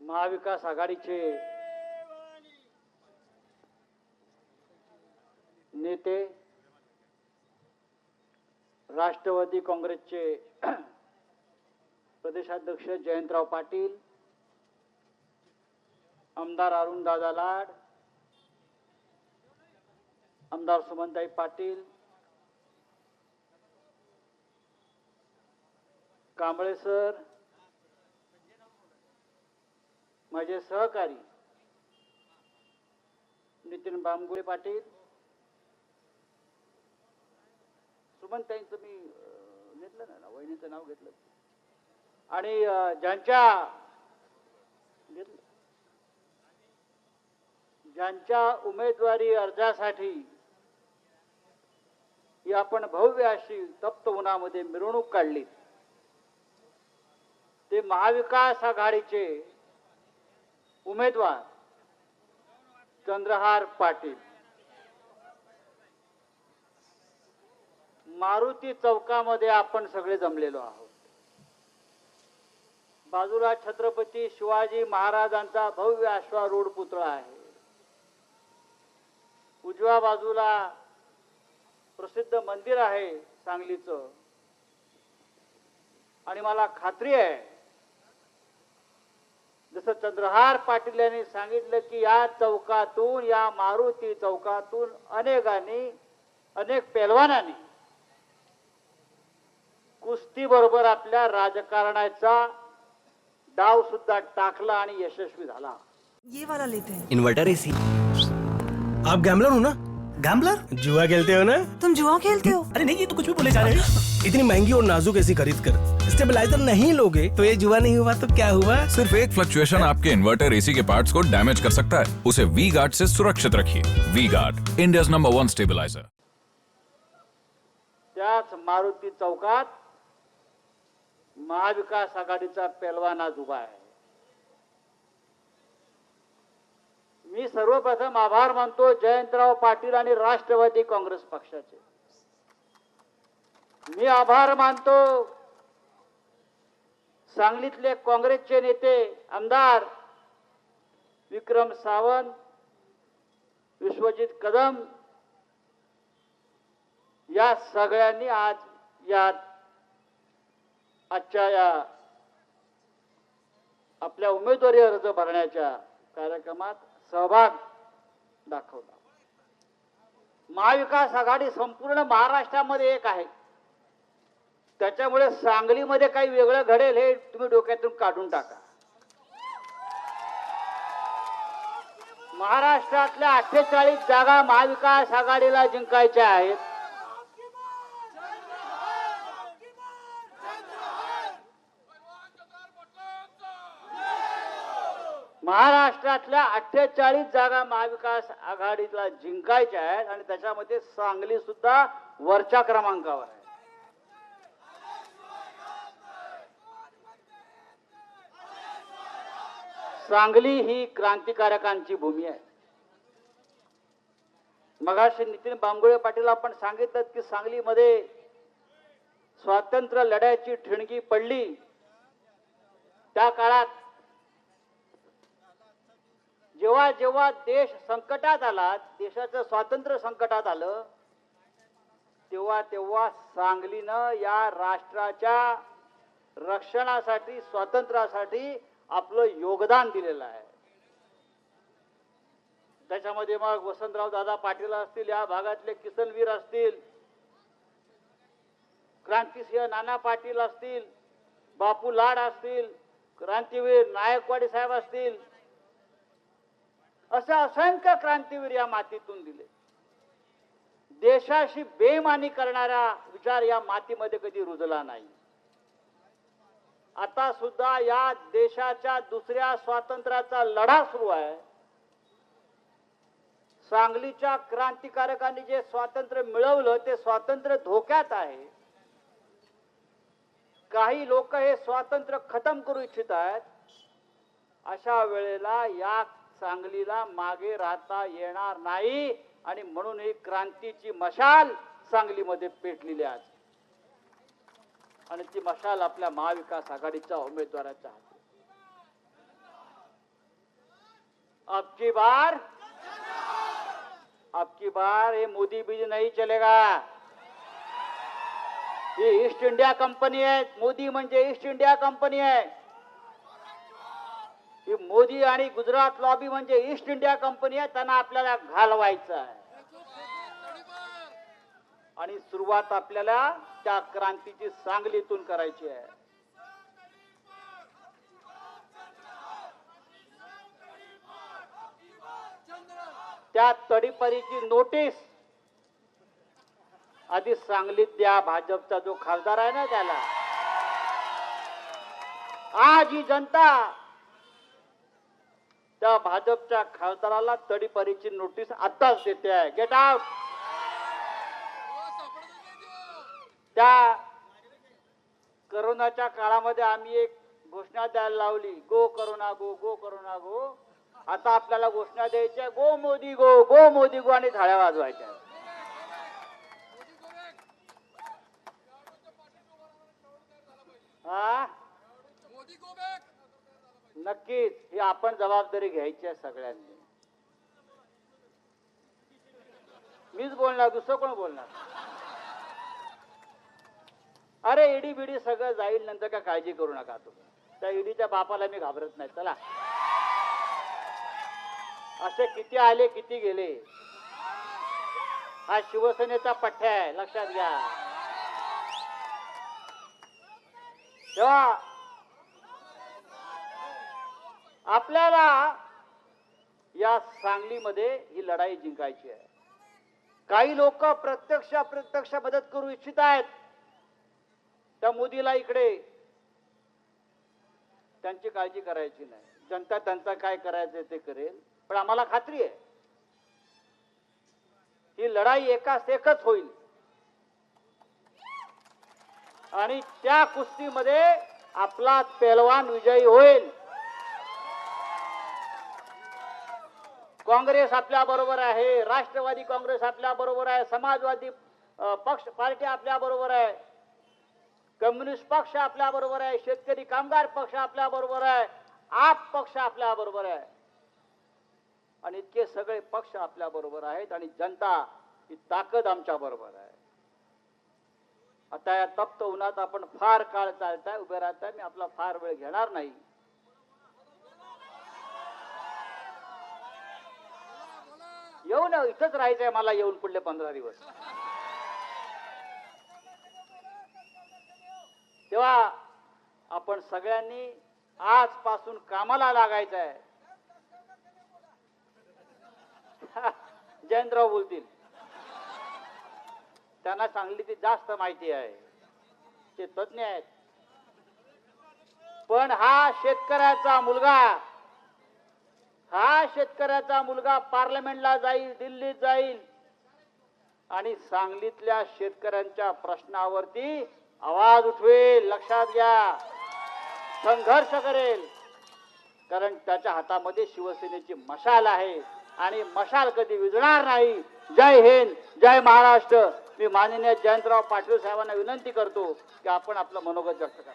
महाविकास आघाडीचे नेते, राष्ट्रवादी काँग्रेसचे प्रदेशाध्यक्ष जयंतराव पाटील, आमदार अरुणदादा लाड, आमदार सुमनताई पाटील, कांबळे सर, माझे सहकारी नितीन बामगुळे पाटील, सुमनताईंचं मी घेतलं ना, वहिनीचं नाव घेतलं, आणि ज्यांच्या उमेदवारी अर्जासाठी ही आपण भव्य अशी तप्त उन्हामध्ये मिरवणूक काढली, ते महाविकास आघाडीचे उमेदवार चंद्रहार पाटील मारुती चौकामध्ये आपण सगळे जमलेलो आहोत. बाजूला छत्रपती शिवाजी महाराजांचा भव्य अश्वारूढ पुतळा आहे. उजव्या बाजूला प्रसिद्ध मंदिर आहे सांगलीचं. आणि मला खात्री आहे, जसं चंद्रहार पाटील यांनी सांगितलं की या चौकातून, या मारुती चौकातून अनेक पहलवानांनी कुस्ती बरोबर आपल्या राजकारणाचा डाव सुद्धा टाकला आणि यशस्वी झाला. ये वाला लेते हैं. Inverter AC. आप गैम्बलर हो ना? गैम्बलर? जुआ खेलते हो ना? तुम जुआ खेलते हो? अरे नहीं, ये तो कुछ भी बोले जा रहे हैं. इतनी महंगी और नाजुक एसी खरीद कर स्टेबलाइजर नहीं लोगे तो ये जुआ नहीं हुआ तो क्या हुआ? सिर्फ एक फ्लक्चुएशन आपके इन्वर्टर एसी के पार्ट्स को डैमेज कर सकता है. उसे वी गार्ड से सुरक्षित रखिए. V Guard, India's number 1 stabiliser. त्याच मारुती चौकात महाविकास आघाडीचा पहलवान आज उभा आहे. मी सर्वप्रथम आभार मानतो जयंतराव पाटील आणि राष्ट्रवादी काँग्रेस पक्षाचे. मी आभार मानतो सांगलीतले काँग्रेसचे नेते आमदार विक्रम सावंत, विश्वजित कदम या सगळ्यांनी आज आजच्या या आपल्या उमेदवारी अर्ज भरण्याच्या कार्यक्रमात सहभाग दाखवला. महाविकास आघाडी संपूर्ण महाराष्ट्रामध्ये एक आहे. त्याच्यामुळे सांगलीमध्ये काही वेगळं घडेल हे तुम्ही डोक्यातून काढून टाका. महाराष्ट्रातल्या 48 जागा महाविकास आघाडीला जिंकायच्या आहेत. महाराष्ट्रातल्या 48 जागा महाविकास आघाडीला जिंकायच्या आहेत आणि त्याच्यामध्ये सांगली सुद्धा वरच्या क्रमांकावर आहे. सांगली ही क्रांतिकारकांची भूमी आहे. मगाशी नितीन बामगुळे पाटील आपण सांगितलं की सांगलीमध्ये स्वातंत्र्य लढ्याची ठिणगी पडली. त्या काळात जेव्हा जेव्हा देश संकटात आला, देशाचं स्वातंत्र्य संकटात आलं, तेव्हा तेव्हा सांगलीनं या राष्ट्राच्या रक्षणासाठी, स्वातंत्र्यासाठी आपलं योगदान दिलेलं आहे. त्याच्यामध्ये मग वसंतराव दादा पाटील असतील, या भागातले किसनवीर असतील, क्रांतिसिंह नाना पाटील असतील, बापू लाड असतील, क्रांतीवीर नायकवाडी साहेब असतील, असे असंख्य क्रांतीवीर या मातीतून दिले. देशाशी बेईमानी करणारा विचार या मातीमध्ये कधी रुजला नाही. आता सुद्धा या देशाच्या दुसऱ्या स्वातंत्र्याचा लढा सुरू आहे. सांगलीच्या क्रांतिकारकांनी जे स्वातंत्र्य मिळवलं ते स्वातंत्र्य धोक्यात आहे. काही लोक हे स्वातंत्र्य खतम करू इच्छित आहेत. अशा वेळेला या सांगलीला मागे राहता येणार नाही आणि म्हणून ही क्रांतीची मशाल सांगलीमध्ये पेटलेली आहे. आणि ती मशाल आपल्या महाविकास आघाडीच्या उमेदवाराच्या हाती. अब की बार ये मोदी बीज नहीं चलेगा. ही ईस्ट इंडिया कंपनी आहे. मोदी म्हणजे ईस्ट इंडिया कंपनी आहे. ही मोदी आणि गुजरात लॉबी म्हणजे ईस्ट इंडिया कंपनी आहे. त्यांना आपल्याला घालवायचं आहे आणि सुरुवात आपल्याला त्या क्रांतीची सांगलीतून करायची आहे. त्या तडीपारीची नोटीस आधी सांगलीत द्या. भाजपचा जो खासदार आहे ना त्याला. आज ही जनता त्या भाजपच्या खासदाराला तडीपारीची नोटीस आताच देते आहे. Get out. त्या करोनाच्या काळामध्ये आम्ही एक घोषणा द्यायला लावली, go corona go, go corona go. आता आपल्याला घोषणा द्यायच्या, गो मोदी गो, गो मोदी गो, आणि थाळ्या वाजवायच्या. हा, नक्कीच ही आपण जबाबदारी घ्यायची आहे सगळ्यांनी. मीच बोलणार, दुसरं कोण बोलणार? अरे ईडी बिडी सगळं जाईल नंतर, काय काळजी करू नका तुम्ही. त्या ईडीच्या बापाला मी घाबरत नाही. चला, असे किती आले किती गेले. हा शिवसेनेचा पठ्ठा आहे, लक्षात घ्या. तेव्हा आपल्याला या सांगलीमध्ये ही लढाई जिंकायची आहे. काही लोक प्रत्यक्ष मदत करू इच्छित आहेत त्या मोदीला इकडे. त्यांची काळजी करायची नाही. जनता त्यांचा काय करायचं ते करेल. पण आम्हाला खात्री आहे ही लढाई एकाच एकच होईल आणि त्या कुस्तीमध्ये आपला पेलवान विजयी होईल. काँग्रेस आपल्या बरोबर आहे, राष्ट्रवादी काँग्रेस आपल्या बरोबर आहे, समाजवादी पक्ष पार्टी आपल्या बरोबर आहे, कम्युनिस्ट पक्ष आपल्या बरोबर आहे, शेतकरी कामगार पक्ष आपल्या बरोबर आहे, आप पक्ष आपल्या बरोबर आहे. आणि इतके सगळे पक्ष आपल्या बरोबर आहेत आणि जनता ही ताकद आमच्या बरोबर आहे. आता या तप्त उन्हात आपण फार काळ चालताय, उभे राहताय. मी आपला फार वेळ घेणार नाही. येऊ ना, इथंच राहायचंय मला येऊन पुढले 15 दिवस. तेव्हा आपण सगळ्यांनी आजपासून कामाला लागायचं आहे. जयंतराव बोलतील, त्यांना सांगलीची जास्त माहिती आहे, ते तज्ञ आहेत. पण हा शेतकऱ्याचा मुलगा पार्लमेंटला जाईल, दिल्लीत जाईल आणि सांगलीतल्या शेतकऱ्यांच्या प्रश्नावरती आवाज उठवेल. लक्षात घ्या, संघर्ष करेल. कारण त्याच्या हातामध्ये शिवसेनेची मशाल आहे आणि मशाल कधी विझणार नाही. जय हिंद, जय महाराष्ट्र. मी माननीय जयंतराव पाटील साहेबांना विनंती करतो की आपण आपलं मनोगत व्यक्त करा.